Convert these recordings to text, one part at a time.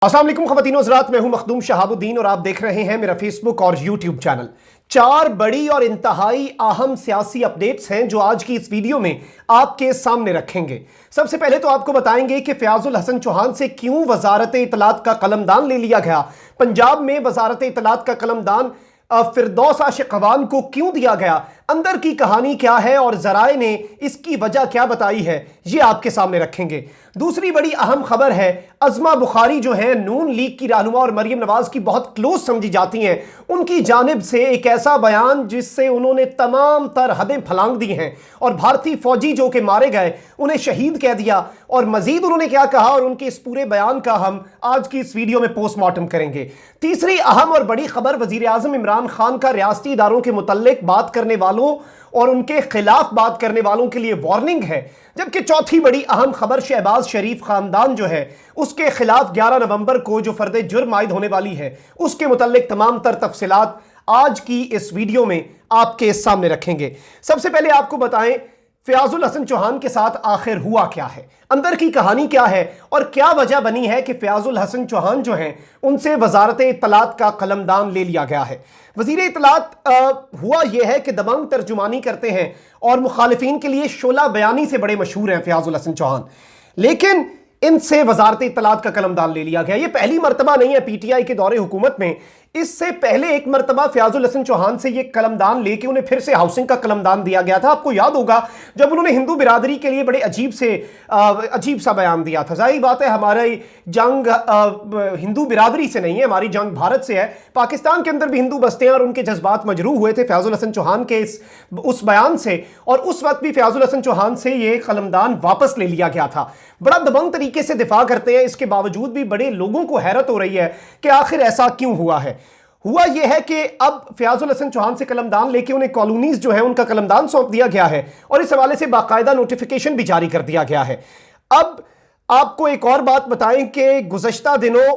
अस्सलाम वालेकुम ख़वातीन और हज़रात, मैं हूं मखदूम शहाबुद्दीन और आप देख रहे हैं मेरा फेसबुक और यूट्यूब चैनल। चार बड़ी और इंतहाई अहम सियासी अपडेट्स हैं जो आज की इस वीडियो में आपके सामने रखेंगे। सबसे पहले तो आपको बताएंगे कि फयाजुल हसन चौहान से क्यों वजारत इत्तलात का कलमदान ले लिया गया। पंजाब में वजारत इत्तलात का कलमदान फिरदौस आशिक अवान को क्यों दिया गया, अंदर की कहानी क्या है और जराए ने इसकी वजह क्या बताई है, ये आपके सामने रखेंगे। दूसरी बड़ी अहम खबर है, अज़मा बुखारी जो है नून लीग की रहनुमा और मरियम नवाज की बहुत क्लोज समझी जाती हैं, उनकी जानिब से एक ऐसा बयान जिससे उन्होंने तमाम तर हदें फलांग दी हैं और भारतीय फौजी जो कि मारे गए उन्हें शहीद कह दिया। और मजीद उन्होंने क्या कहा और उनके इस पूरे बयान का हम आज की इस वीडियो में पोस्टमार्टम करेंगे। तीसरी अहम और बड़ी खबर, वजीर आजम इमरान खान का रियासती इदारों के मुतल्लिक बात करने वालों और उनके खिलाफ बात करने वालों के लिए वार्निंग है। जबकि चौथी बड़ी अहम खबर, शहबाज शरीफ खानदान जो है उसके खिलाफ 11 नवंबर को जो फर्द जुर्म आयद होने वाली है उसके मुतल्लिक तमाम तर तफसीलात आज की इस वीडियो में आपके सामने रखेंगे। सबसे पहले आपको बताएं फयाजुल हसन चौहान के साथ आखिर हुआ क्या है, अंदर की कहानी क्या है और क्या वजह बनी है कि फयाजुल हसन चौहान जो हैं उनसे वजारत इत्तलात का कलमदान ले लिया गया है। वजीर इत्तलात हुआ यह है कि दबंग तर्जुमानी करते हैं और मुखालिफिन के लिए शोला बयानी से बड़े मशहूर हैं फयाजुल हसन चौहान, लेकिन इनसे वजारत इत्तलात का कलमदान ले लिया गया। ये पहली मरतबा नहीं है पीटीआई के दौरे हुकूमत में, इससे पहले एक मरतबा फयाजुल हसन चौहान से ये कलमदान लेके उन्हें फिर से हाउसिंग का कलमदान दिया गया था। आपको याद होगा जब उन्होंने हिंदू बिरादरी के लिए बड़े अजीब सा बयान दिया था। जाहिर बात है हमारी जंग हिंदू बिरादरी से नहीं है, हमारी जंग भारत से है। पाकिस्तान के अंदर भी हिंदू बसते हैं और उनके जज्बात मजरूह हुए थे फयाजुल हसन चौहान के उस बयान से, और उस वक्त भी फयाजुल हसन चौहान से ये कलमदान वापस ले लिया गया था। बड़ा दबंग तरीके से दिफा करते हैं, इसके बावजूद भी बड़े लोगों को हैरत हो रही है कि आखिर ऐसा क्यों हुआ है। हुआ यह है कि अब फयाजुल हसन चौहान से कलमदान लेके उन्हें कॉलोनीज जो है उनका कलमदान सौंप दिया गया है और इस हवाले से बाकायदा नोटिफिकेशन भी जारी कर दिया गया है। अब आपको एक और बात बताएं कि गुज़श्ता दिनों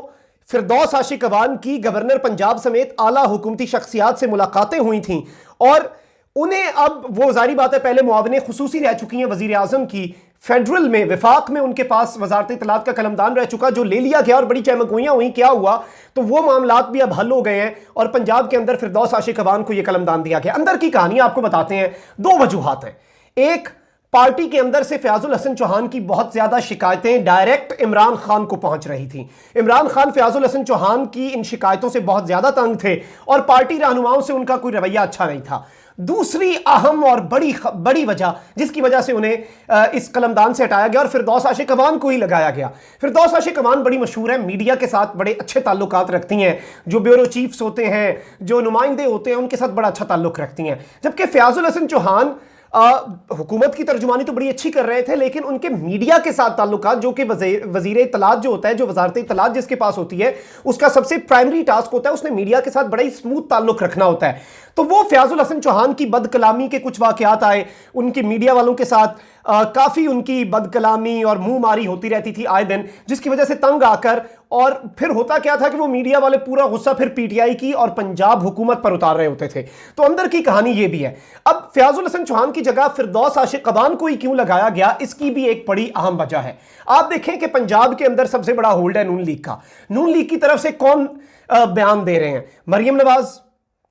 फिरदौस आशिक अवान की गवर्नर पंजाब समेत आला हुकूमती शख्सियात से मुलाकातें हुई थीं और उन्हें अब वो जारी बात है पहले मुआविने खुसूसी रह चुकी हैं वजीर आजम की, फेडरल में विफाक में उनके पास वजारत इत्तलात का कलमदान रह चुका जो ले लिया गया और बड़ी चहमगोइयां हुई। क्या हुआ तो वो मामलात भी अब हल हो गए हैं और पंजाब के अंदर फिरदौस आशिक अवान को यह कलमदान दिया गया। अंदर की कहानी आपको बताते हैं। दो वजूहात हैं, एक पार्टी के अंदर से फयाजुल हसन चौहान की बहुत ज्यादा शिकायतें डायरेक्ट इमरान खान को पहुंच रही थी। इमरान खान फयाजुल हसन चौहान की इन शिकायतों से बहुत ज्यादा तंग थे और पार्टी रहनुमाओं से उनका कोई रवैया अच्छा नहीं था। दूसरी अहम और बड़ी वजह जिसकी वजह से उन्हें इस कलमदान से हटाया गया और फिरदौस आशिक अवान को ही लगाया गया। फिरदौस आशिक अवान बड़ी मशहूर है, मीडिया के साथ बड़े अच्छे ताल्लुकात रखती हैं, जो ब्यूरो चीफ्स होते हैं, जो नुमाइंदे होते हैं, उनके साथ बड़ा अच्छा ताल्लुक रखती हैं। जबकि फयाजुल हसन चौहान हुकूमत की तर्जुमानी तो बड़ी अच्छी कर रहे थे, लेकिन उनके मीडिया के साथ ताल्लुकात, जो कि वजीर इत्तलात जो होता है, जो वजारत इत्तलात जिसके पास होती है, उसका सबसे प्राइमरी टास्क होता है उसने मीडिया के साथ बड़ा ही स्मूथ ताल्लुक रखना होता है। तो वो फयाजुल हसन चौहान की बदकलामी के कुछ वाकयात आए, उनकी मीडिया वालों के साथ काफ़ी उनकी बदकलामी और मुंह मारी होती रहती थी आए दिन, जिसकी वजह से तंग आकर और फिर होता क्या था कि वो मीडिया वाले पूरा गुस्सा फिर पीटीआई की और पंजाब हुकूमत पर उतार रहे होते थे। तो अंदर की कहानी ये भी है। अब फयाजुल हसन चौहान की जगह फिरदौस आशिक अवान को ही क्यों लगाया गया, इसकी भी एक बड़ी अहम वजह है। आप देखें कि पंजाब के अंदर सबसे बड़ा होल्ड है नून लीग का। नून लीग की तरफ से कौन बयान दे रहे हैं? मरियम नवाज,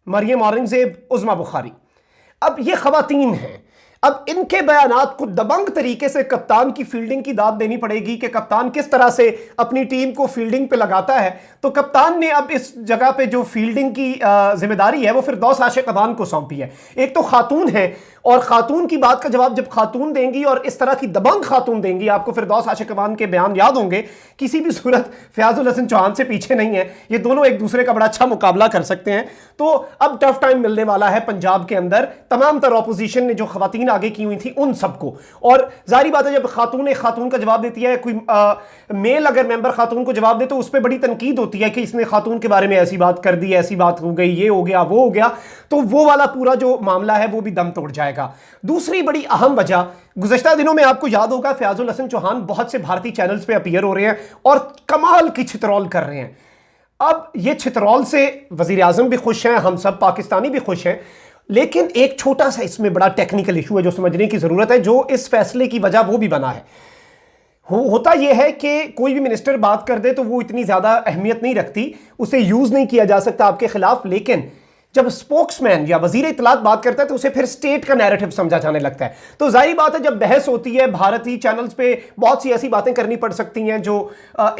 मरियम औरंगजेब, उज़मा बुखारी। अब ये खवातीन हैं, अब इनके बयानात को दबंग तरीके से कप्तान की फील्डिंग की दाद देनी पड़ेगी कि कप्तान किस तरह से अपनी टीम को फील्डिंग पे लगाता है। तो कप्तान ने अब इस जगह पे जो फील्डिंग की जिम्मेदारी है वो फिरदौस आशिक अवान को सौंपी है। एक तो खातून है और खातून की बात का जवाब जब खातून देंगी और इस तरह की दबंग खातून देंगी, आपको फिरदौस आशिक अवान के बयान याद होंगे, किसी भी सूरत फयाजुल हसन चौहान से पीछे नहीं है, ये दोनों एक दूसरे का बड़ा अच्छा मुकाबला कर सकते हैं। तो अब टफ टाइम मिलने वाला है पंजाब के अंदर तमाम तर ऑपोजिशन ने जो खवातीन आगे की हुई थी उन सबको। और जाहिर बात है जब खातून का जवाब देती है, कोई मेल अगर मेंबर खातून को जवाब दे तो उस पर बड़ी तनकीद होती है कि इसने खातून के बारे में ऐसी बात कर दी, ऐसी बात हो गई, ये हो गया, वो हो गया। तो वो वाला पूरा जो मामला है वो भी दम तोड़ जाएगा। दूसरी बड़ी अहम वजह, गुज़श्ता दिनों में आपको याद होगा फयाजुल हसन चौहान बहुत से भारतीय चैनल्स पे अपीयर हो रहे हैं और कमाल की छितरौल कर रहे हैं। अब ये छितरौल से वजीर आजम भी खुश हैं, हम सब पाकिस्तानी भी खुश हैं, लेकिन एक छोटा सा इसमें बड़ा टेक्निकल इशू है जो समझने की जरूरत है, जो इस फैसले की वजह वो भी बना है। होता यह है कि कोई भी मिनिस्टर बात कर दे तो वो इतनी ज्यादा अहमियत नहीं रखती, उसे यूज नहीं किया जा सकता आपके खिलाफ। लेकिन जब स्पोक्समैन या वजीर इत्तलात बात करता है तो उसे फिर स्टेट का नैरेटिव समझा जाने लगता है। तो जाहिर बात है, जब बहस होती है भारतीय चैनल्स पे बहुत सी ऐसी बातें करनी पड़ सकती हैं जो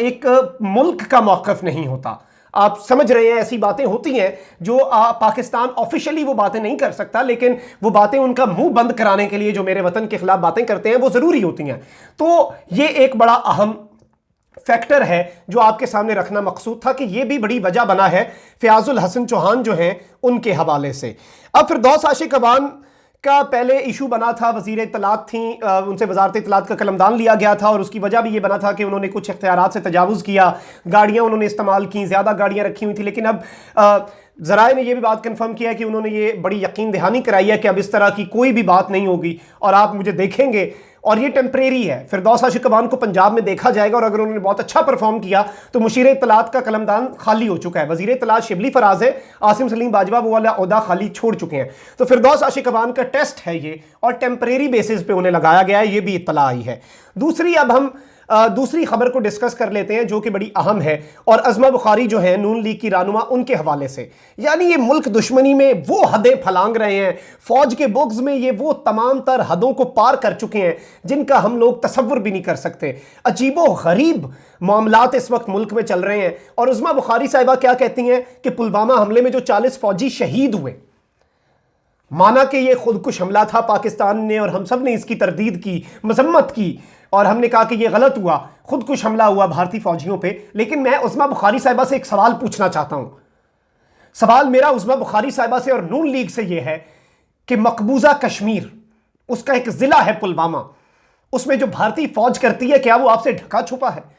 एक मुल्क का मौक़िफ़ नहीं होता। आप समझ रहे हैं, ऐसी बातें होती हैं जो पाकिस्तान ऑफिशियली वो बातें नहीं कर सकता, लेकिन वो बातें उनका मुंह बंद कराने के लिए जो मेरे वतन के खिलाफ बातें करते हैं वो जरूरी होती हैं। तो ये एक बड़ा अहम फैक्टर है जो आपके सामने रखना मकसूद था कि ये भी बड़ी वजह बना है फयाजुल हसन चौहान जो हैं उनके हवाले से। अब फिरदौस आशिक अवान का पहले इशू बना था, वजीर इत्तलात थी, उनसे वजारत इत्तलात का कलमदान लिया गया था और उसकी वजह भी ये बना था कि उन्होंने कुछ इख्तियारात से तजावुज़ किया, गाड़ियाँ उन्होंने इस्तेमाल की, ज़्यादा गाड़ियाँ रखी हुई थी। लेकिन अब ज़राए ने यह भी बात कंफर्म किया कि उन्होंने ये बड़ी यकीन दहानी कराई है कि अब इस तरह की कोई भी बात नहीं होगी और आप मुझे देखेंगे, और ये टेम्परेरी है। फिरदौस आशिक अवान को पंजाब में देखा जाएगा और अगर उन्होंने बहुत अच्छा परफॉर्म किया तो मुशीर इत्तलात का कलमदान खाली हो चुका है। वजीर इत्तलात शिबली फराज है, आसिम सलीम बाजवा वो वाला ओहदा खाली छोड़ चुके हैं। तो फिरदौस आशिक अवान का टेस्ट है ये और टेम्परेरी बेसिस पे उन्हें लगाया गया है, ये भी इत्तला आई है। दूसरी, अब हम दूसरी खबर को डिस्कस कर लेते हैं जो कि बड़ी अहम है, और अज़मा बुखारी जो है नून लीग की रानुमा, उनके हवाले से। यानी ये मुल्क दुश्मनी में वो हदें फलांग रहे हैं, फौज के बुग्ज में ये वो तमाम तर हदों को पार कर चुके हैं जिनका हम लोग तसव्वुर भी नहीं कर सकते। अजीबो गरीब मामलात इस वक्त मुल्क में चल रहे हैं। और अज़मा बुखारी साहिबा क्या कहती हैं कि पुलवामा हमले में जो 40 फौजी शहीद हुए, माना कि ये खुदकुश हमला था पाकिस्तान ने और हम सब ने इसकी तरदीद की, मजम्मत की और हमने कहा कि ये गलत हुआ, खुदकुश हमला हुआ भारतीय फौजियों पे। लेकिन मैं उज़मा बुखारी साहिबा से एक सवाल पूछना चाहता हूं। सवाल मेरा उज़मा बुखारी साहिबा से और नून लीग से यह है कि मकबूजा कश्मीर, उसका एक जिला है पुलवामा, उसमें जो भारतीय फौज करती है क्या वो आपसे ढका छुपा है?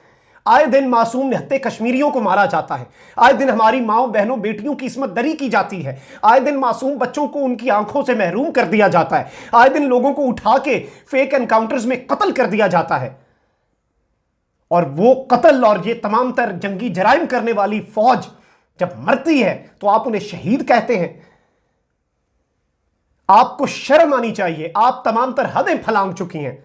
आए दिन मासूम निहत्ते कश्मीरियों को मारा जाता है, आए दिन हमारी माओ बहनों बेटियों की इस्मत दरी की जाती है, आए दिन मासूम बच्चों को उनकी आंखों से महरूम कर दिया जाता है, आए दिन लोगों को उठा के फेक एनकाउंटर्स में कत्ल कर दिया जाता है। और वो कत्ल और ये तमाम तर जंगी जराइम करने वाली फौज जब मरती है तो आप उन्हें शहीद कहते हैं। आपको शर्म आनी चाहिए। आप तमाम तर हदें फलांग चुकी हैं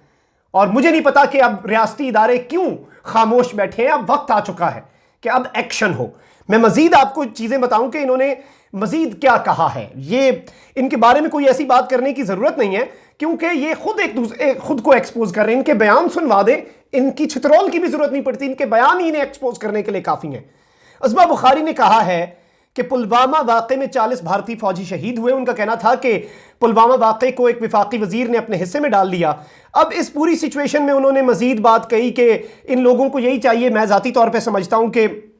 और मुझे नहीं पता कि अब रियासती इदारे क्यों खामोश बैठे हैं। अब वक्त आ चुका है कि अब एक्शन हो। मैं मजीद आपको चीजें बताऊं कि इन्होंने मजीद क्या कहा है। ये इनके बारे में कोई ऐसी बात करने की जरूरत नहीं है क्योंकि ये खुद एक दूसरे खुद को एक्सपोज कर रहे हैं। इनके बयान सुनवा दें, इनकी छितरौल की भी जरूरत नहीं पड़ती, इनके बयान ही इन्हें एक्सपोज करने के लिए काफी हैं। अज़मा बुखारी ने कहा है कि पुलवामा वाक़े में 40 भारतीय फौजी शहीद हुए। उनका कहना था कि पुलवामा वाक़े को एक विफाकी वजीर ने अपने हिस्से में डाल दिया। अब इस पूरी सिचुएशन में उन्होंने मजीद बात कही कि इन लोगों को यही चाहिए, मैं ज़ाती तौर पे समझता हूं कि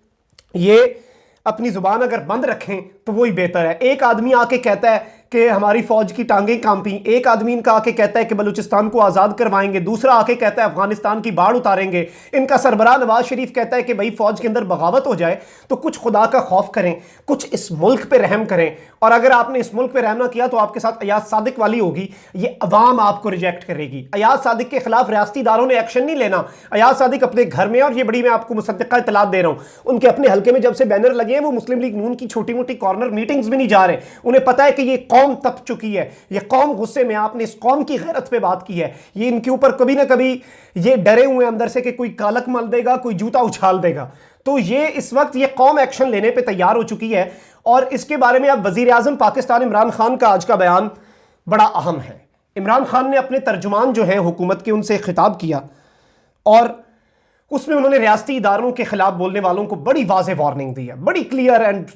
ये अपनी जुबान अगर बंद रखें तो वही बेहतर है। एक आदमी आके कहता है कि हमारी फौज की टांगें कांपी, एक आदमी इनका आके कहता है कि बलूचिस्तान को आज़ाद करवाएंगे, दूसरा आके कहता है अफगानिस्तान की बाढ़ उतारेंगे, इनका सरबराह नवाज शरीफ कहता है कि भाई फौज के अंदर बगावत हो जाए। तो कुछ खुदा का खौफ करें, कुछ इस मुल्क पे रहम करें। और अगर आपने इस मुल्क पे रहम ना किया तो आपके साथ अयाज सादिक वाली होगी, ये अवाम आपको रिजेक्ट करेगी। अयाज सादिक के खिलाफ रियासती इदारों ने एक्शन नहीं लेना। अयाज सादिक अपने घर में, और ये बड़ी मैं आपको मुसद्दिक़ा इत्तलात दे रहा हूँ, उनके अपने हल्के में जब से बैनर लगे हैं वो मुस्लिम लीग नून की छोटी मोटी कॉर्नर मीटिंग्स में नहीं जा रहे। उन्हें पता है कि ये कौम तप चुकी है, ये कौम गुस्से में, आपने इस कौम की गैरत पे बात की है। ये इनके ऊपर कभी ना कभी ये डरे हुए अंदर से कि कोई कालक मल देगा, कोई जूता उछाल देगा। तो ये इस वक्त ये कौम एक्शन लेने पे तैयार हो चुकी है। और इसके बारे में अब वजीर आजम पाकिस्तान इमरान खान का आज का बयान बड़ा अहम है। इमरान खान ने अपने तर्जुमान जो है हुकूमत के, उनसे खिताब किया और उसमें उन्होंने रियासती इदारों के खिलाफ बोलने वालों को बड़ी वाज़ेह वार्निंग दी है, बड़ी clear and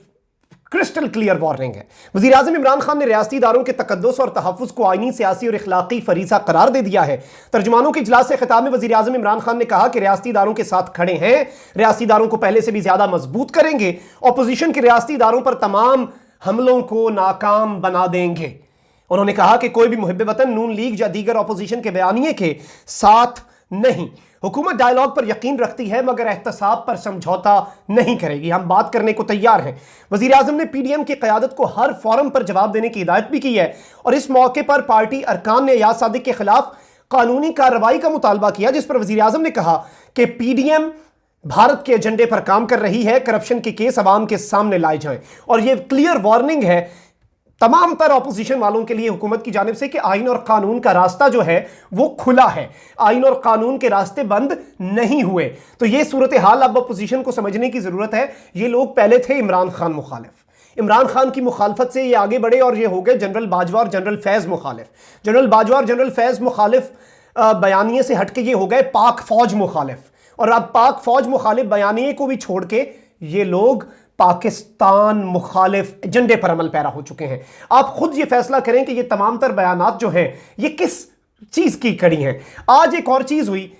crystal clear warning है। वज़ीर आज़म इमरान खान ने रियासती इदारों के तकद्दुस और तहफ़्फ़ुज़ को आईनी, सियासी और इखलाकी फरीज़ा करार दे दिया है। तर्जुमानों के इजलास से खिताब में वज़ीर आज़म इमरान खान ने कहा कि रियासती इदारों के साथ खड़े हैं, रियासती इदारों को पहले से भी ज़्यादा मजबूत करेंगे, अपोजिशन के रियासती इदारों पर तमाम हमलों को नाकाम बना देंगे। उन्होंने कहा कि कोई भी मुहिब वतन नून लीग या दीगर अपोजिशन के बयानिए के साथ नहीं। हुकूमत डायलॉग पर यकीन रखती है मगर एहतसाब पर समझौता नहीं करेगी। हम बात करने को तैयार हैं। वज़ीर आज़म ने पीडीएम की क़यादत को हर फोरम पर जवाब देने की हिदायत भी की है और इस मौके पर पार्टी अरकान ने अयाज सादिक के खिलाफ कानूनी कार्रवाई का मुतालबा किया, जिस पर वज़ीर आज़म ने कहा कि पीडीएम भारत के एजेंडे पर काम कर रही है, करप्शन के केस अवाम के सामने लाए जाएं। और यह क्लियर वार्निंग है तमाम तर ऑपोजिशन वालों के लिए हुकूमत की जानिब से कि आइन और कानून का रास्ता जो है वो खुला है, आइन और कानून के रास्ते बंद नहीं हुए। तो ये सूरत हाल अब अपोजिशन को समझने की जरूरत है। ये लोग पहले थे इमरान खान मुखालिफ, इमरान खान की मुखालफत से ये आगे बढ़े और ये हो गए जनरल बाजवा और जनरल फैज मुखालिफ। जनरल बाजवा और जनरल फैज मुखालिफ बयानिए से हटके ये हो गए पाक फौज मुखालिफ, और अब पाक फौज मुखालिफ बयानिए को भी छोड़ के ये लोग पाकिस्तान मुखालिफ एजेंडे पर अमल पैरा हो चुके हैं। आप खुद ये फैसला करें कि ये तमाम तर बयानात जो हैं ये किस चीज की कड़ी हैं। आज एक और चीज हुई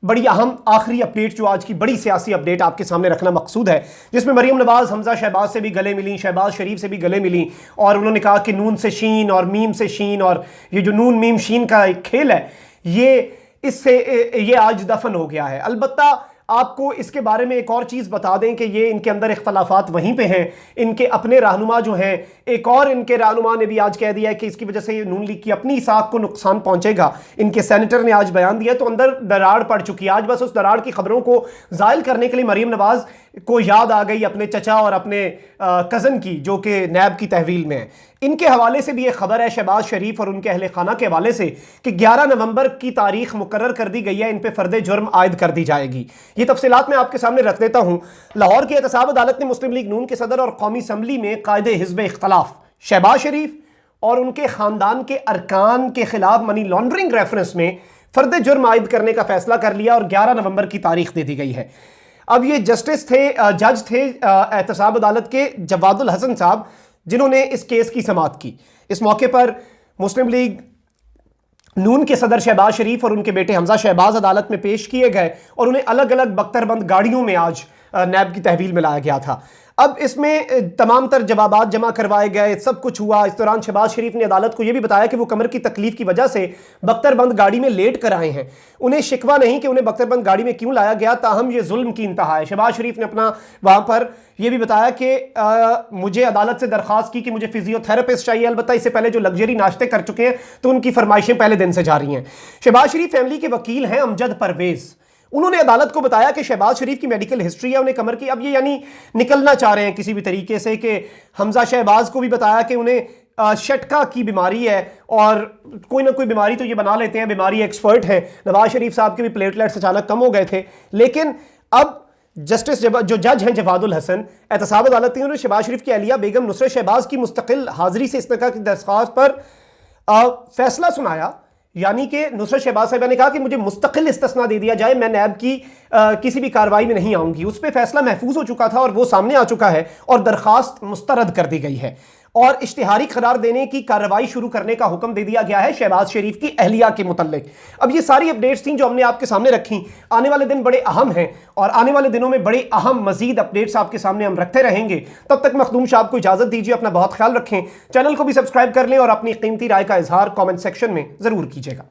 बड़ी अहम, आखिरी अपडेट जो आज की बड़ी सियासी अपडेट आपके सामने रखना मकसूद है, जिसमें मरीम नवाज हमजा शहबाज से भी गले मिली, शहबाज शरीफ से भी गले मिली, और उन्होंने कहा कि नून से शीन और मीम से शीन, और ये जो नून मीम शीन का एक खेल है ये आज दफन हो गया है। अलबत्ता आपको इसके बारे में एक और चीज़ बता दें कि ये इनके अंदर इख्तलाफात वहीं पे हैं। इनके अपने रहनुमा जो हैं, एक और इनके रहनुमा ने भी आज कह दिया है कि इसकी वजह से ये नून लीग की अपनी साख को नुकसान पहुंचेगा। इनके सेनेटर ने आज बयान दिया, तो अंदर दरार पड़ चुकी है। आज बस उस दरार की खबरों को जायल करने के लिए मरीम नवाज को याद आ गई अपने चचा और अपने कज़न की, जो कि नैब की तहवील में है। इनके हवाले से भी एक खबर है शहबाज शरीफ और उनके अहले खाना के हवाले से कि 11 नवंबर की तारीख मुकर्रर कर दी गई है, इन पे फर्द जुर्म आयद कर दी जाएगी। ये तफसीलात मैं आपके सामने रख देता हूं। लाहौर की एहतसाब अदालत ने मुस्लिम लीग नून के सदर और कौमी असम्बली में कायदे हिज़्ब इख्तलाफ शहबाज शरीफ और उनके खानदान के अरकान के खिलाफ मनी लॉन्ड्रिंग रेफरेंस में फर्द जुर्म आयद करने का फैसला कर लिया और 11 नवंबर की तारीख दे दी गई है। अब ये जज थे एहतसाब अदालत के जवादुल हसन साहब, जिन्होंने इस केस की समाअत की। इस मौके पर मुस्लिम लीग नून के सदर शहबाज शरीफ और उनके बेटे हमजा शहबाज अदालत में पेश किए गए और उन्हें अलग अलग बख्तरबंद गाड़ियों में आज नैब की तहवील में लाया गया था। अब इसमें तमाम तर जवाबात जमा करवाए गए, सब कुछ हुआ। इस दौरान शहबाज शरीफ ने अदालत को यह भी बताया कि वो कमर की तकलीफ की वजह से बख्तरबंद गाड़ी में लेट कर आए हैं। उन्हें शिकवा नहीं कि उन्हें बख्तरबंद गाड़ी में क्यों लाया गया, ताहम ये जुल्म की इंतहा है। शहबाज शरीफ ने अपना वहां पर यह भी बताया कि मुझे अदालत से दरखास्त की कि मुझे फिजियोथेरेपिस्ट चाहिए, अलबत्ता इससे पहले जो लग्जरी नाश्ते कर चुके हैं तो उनकी फरमाइशें पहले दिन से जारी हैं। शहबाज शरीफ फैमिली के वकील हैं अमजद परवेज। उन्होंने अदालत को बताया कि शहबाज शरीफ की मेडिकल हिस्ट्री है उन्हें कमर की, अब ये यानी निकलना चाह रहे हैं किसी भी तरीके से कि हमजा शहबाज को भी बताया कि उन्हें शटका की बीमारी है और कोई ना कोई बीमारी तो ये बना लेते हैं, बीमारी एक्सपर्ट है। नवाज शरीफ साहब के भी प्लेटलेट्स अचानक कम हो गए थे, लेकिन अब जो जज हैं जवादुल हसन एहतसाब अदालत ने शहबाज शरीफ की अहलिया बेगम नुसरत शहबाज की मुस्तकिल हाजिरी से इस्तीफा की दरख्वास्त पर फैसला सुनाया। यानी कि नुसरत शहबाज साहिबा ने कहा कि मुझे मुस्तकिल इस्तिस्ना दे दिया जाए, मैं नैब की किसी भी कार्रवाई में नहीं आऊंगी। उस पर फैसला महफूज हो चुका था और वो सामने आ चुका है और दरखास्त मुस्तरद कर दी गई है और इश्तिहारी करार देने की कार्रवाई शुरू करने का हुक्म दे दिया गया है शहबाज शरीफ की अहलिया के मुतल्लिक। अब ये सारी अपडेट्स थी जो हमने आपके सामने रखी। आने वाले दिन बड़े अहम हैं और आने वाले दिनों में बड़े अहम मजीद अपडेट्स आपके सामने हम रखते रहेंगे। तब तक मखदूम साहब को इजाजत दीजिए, अपना बहुत ख्याल रखें। चैनल को भी सब्सक्राइब कर लें और अपनी कीमती राय का इजहार कॉमेंट सेक्शन में जरूर कीजिएगा।